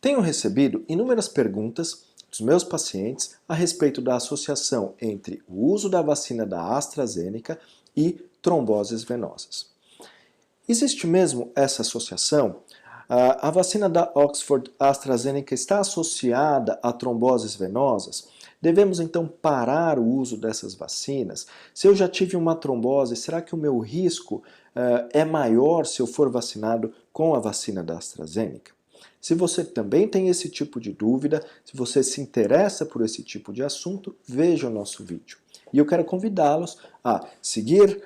Tenho recebido inúmeras perguntas dos meus pacientes a respeito da associação entre o uso da vacina da AstraZeneca e tromboses venosas. Existe mesmo essa associação? A vacina da Oxford AstraZeneca está associada a tromboses venosas? Devemos então parar o uso dessas vacinas? Se eu já tive uma trombose, será que o meu risco é maior se eu for vacinado com a vacina da AstraZeneca? Se você também tem esse tipo de dúvida, se você se interessa por esse tipo de assunto, veja o nosso vídeo. E eu quero convidá-los a seguir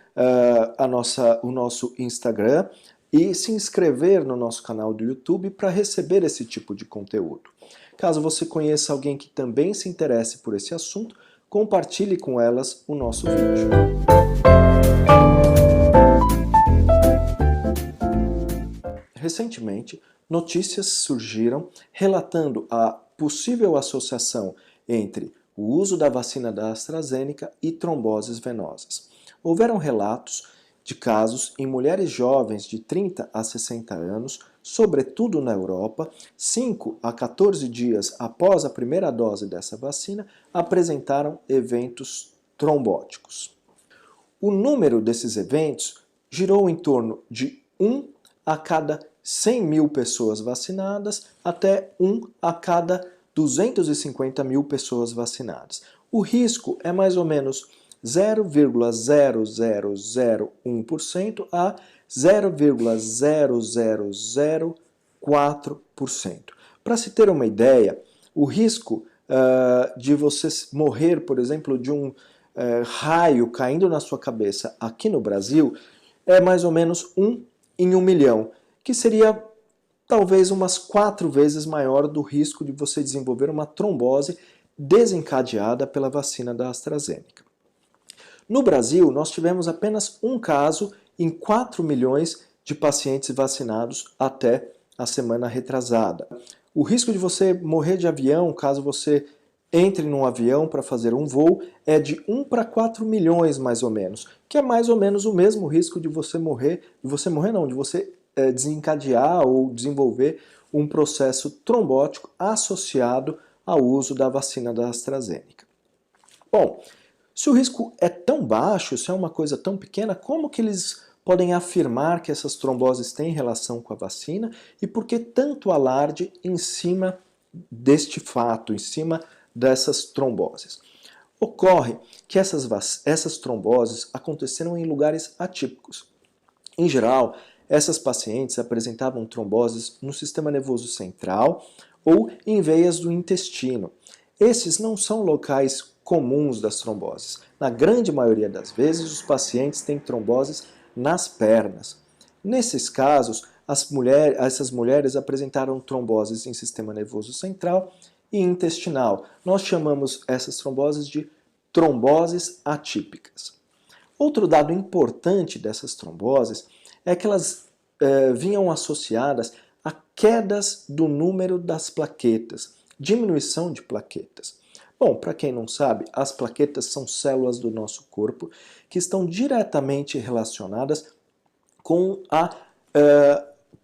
o nosso Instagram e se inscrever no nosso canal do YouTube para receber esse tipo de conteúdo. Caso você conheça alguém que também se interesse por esse assunto, compartilhe com elas o nosso vídeo. Recentemente, notícias surgiram relatando a possível associação entre o uso da vacina da AstraZeneca e tromboses venosas. Houveram relatos de casos em mulheres jovens de 30 a 60 anos, sobretudo na Europa, 5 a 14 dias após a primeira dose dessa vacina, apresentaram eventos trombóticos. O número desses eventos girou em torno de 1 a cada 100 mil pessoas vacinadas até 1 a cada 250 mil pessoas vacinadas. O risco é mais ou menos 0,0001% a 0,0004%. Para se ter uma ideia, o risco de você morrer, por exemplo, de um raio caindo na sua cabeça aqui no Brasil é mais ou menos 1 em 1 milhão, que seria talvez umas 4 vezes maior do risco de você desenvolver uma trombose desencadeada pela vacina da AstraZeneca. No Brasil, nós tivemos apenas um caso em 4 milhões de pacientes vacinados até a semana retrasada. O risco de você morrer de avião, caso você entre num avião para fazer um voo, é de 1 para 4 milhões mais ou menos, que é mais ou menos o mesmo risco de você desencadear ou desenvolver um processo trombótico associado ao uso da vacina da AstraZeneca. Bom, se o risco é tão baixo, se é uma coisa tão pequena, como que eles podem afirmar que essas tromboses têm relação com a vacina e por que tanto alarde em cima deste fato, em cima dessas tromboses? Ocorre que essas tromboses aconteceram em lugares atípicos. Em geral, essas pacientes apresentavam tromboses no sistema nervoso central ou em veias do intestino. Esses não são locais comuns das tromboses. Na grande maioria das vezes, os pacientes têm tromboses nas pernas. Nesses casos, essas mulheres apresentaram tromboses em sistema nervoso central e intestinal. Nós chamamos essas tromboses de tromboses atípicas. Outro dado importante dessas tromboses é que elas vinham associadas a quedas do número das plaquetas, diminuição de plaquetas. Bom, para quem não sabe, as plaquetas são células do nosso corpo que estão diretamente relacionadas com a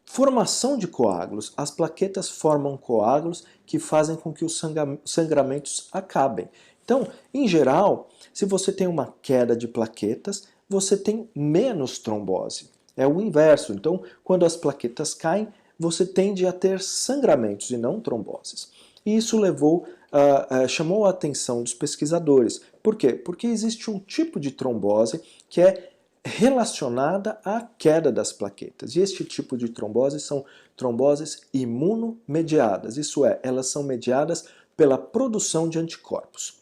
formação de coágulos. As plaquetas formam coágulos que fazem com que os sangramentos acabem. Então, em geral, se você tem uma queda de plaquetas, você tem menos trombose. É o inverso. Então, quando as plaquetas caem, você tende a ter sangramentos e não tromboses. E isso chamou a atenção dos pesquisadores. Por quê? Porque existe um tipo de trombose que é relacionada à queda das plaquetas. E este tipo de trombose são tromboses imunomediadas. Isso é, elas são mediadas pela produção de anticorpos.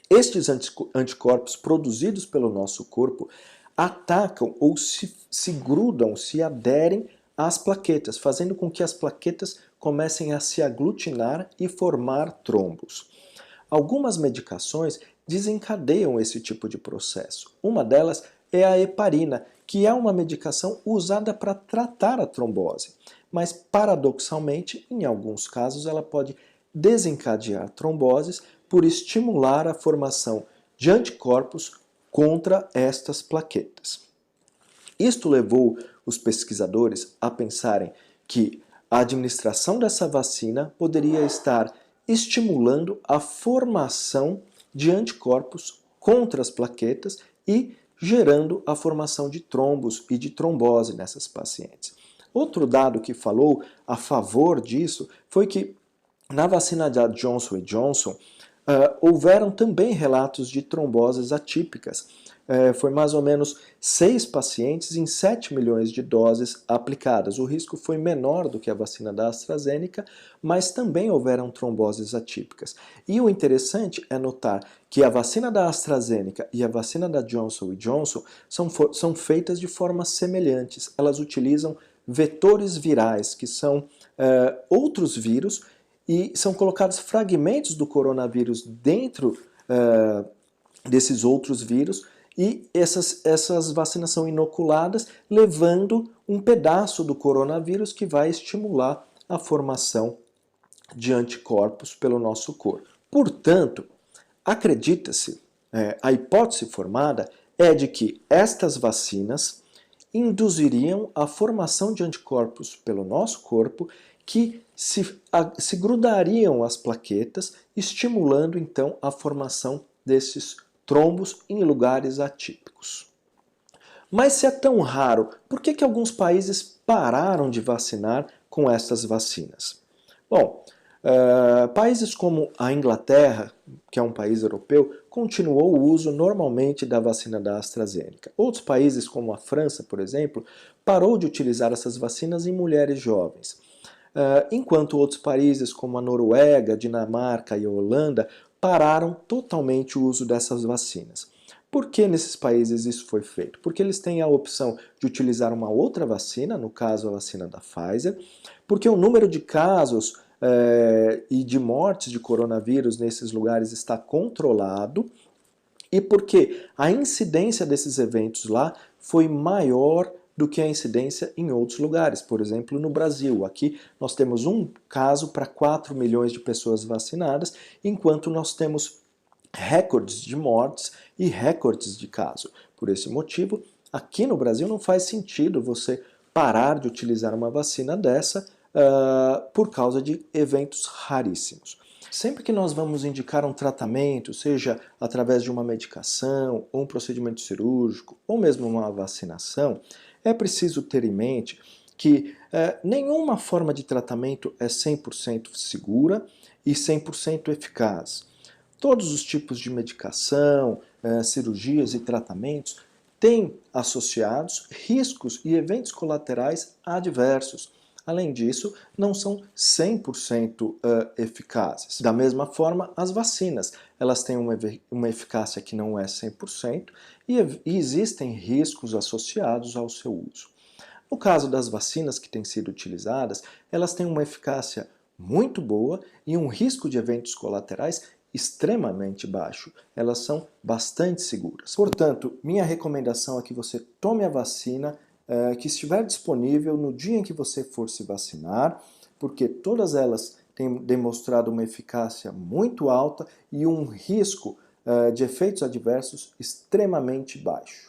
Estes anticorpos produzidos pelo nosso corpo atacam ou se grudam, se aderem às plaquetas, fazendo com que as plaquetas comecem a se aglutinar e formar trombos. Algumas medicações desencadeiam esse tipo de processo. Uma delas é a heparina, que é uma medicação usada para tratar a trombose, mas paradoxalmente, em alguns casos, ela pode desencadear tromboses por estimular a formação de anticorpos contra estas plaquetas. Isto levou os pesquisadores a pensarem que a administração dessa vacina poderia estar estimulando a formação de anticorpos contra as plaquetas e gerando a formação de trombos e de trombose nessas pacientes. Outro dado que falou a favor disso foi que na vacina da Johnson Johnson houveram também relatos de tromboses atípicas. Foi mais ou menos 6 pacientes em 7 milhões de doses aplicadas. O risco foi menor do que a vacina da AstraZeneca, mas também houveram tromboses atípicas. E o interessante é notar que a vacina da AstraZeneca e a vacina da Johnson Johnson são feitas de formas semelhantes. Elas utilizam vetores virais, que são outros vírus, e são colocados fragmentos do coronavírus dentro desses outros vírus, e essas vacinas são inoculadas, levando um pedaço do coronavírus que vai estimular a formação de anticorpos pelo nosso corpo. Portanto, acredita-se, a hipótese formada é de que estas vacinas induziriam a formação de anticorpos pelo nosso corpo que se grudariam às plaquetas, estimulando então a formação desses trombos em lugares atípicos. Mas se é tão raro, por que alguns países pararam de vacinar com essas vacinas? Bom, países como a Inglaterra, que é um país europeu, continuou o uso normalmente da vacina da AstraZeneca. Outros países, como a França, por exemplo, parou de utilizar essas vacinas em mulheres jovens. Enquanto outros países, como a Noruega, Dinamarca e a Holanda, pararam totalmente o uso dessas vacinas. Por que nesses países isso foi feito? Porque eles têm a opção de utilizar uma outra vacina, no caso a vacina da Pfizer, porque o número de casos e de mortes de coronavírus nesses lugares está controlado, e porque a incidência desses eventos lá foi maior do que a incidência em outros lugares. Por exemplo, no Brasil, aqui nós temos um caso para 4 milhões de pessoas vacinadas, enquanto nós temos recordes de mortes e recordes de casos. Por esse motivo, aqui no Brasil não faz sentido você parar de utilizar uma vacina dessa por causa de eventos raríssimos. Sempre que nós vamos indicar um tratamento, seja através de uma medicação, ou um procedimento cirúrgico, ou mesmo uma vacinação, é preciso ter em mente que nenhuma forma de tratamento é 100% segura e 100% eficaz. Todos os tipos de medicação, cirurgias e tratamentos têm associados riscos e eventos colaterais adversos. Além disso, não são 100% eficazes. Da mesma forma, as vacinas, elas têm uma eficácia que não é 100% e existem riscos associados ao seu uso. No caso das vacinas que têm sido utilizadas, elas têm uma eficácia muito boa e um risco de eventos colaterais extremamente baixo. Elas são bastante seguras. Portanto, minha recomendação é que você tome a vacina que estiver disponível no dia em que você for se vacinar, porque todas elas têm demonstrado uma eficácia muito alta e um risco de efeitos adversos extremamente baixo.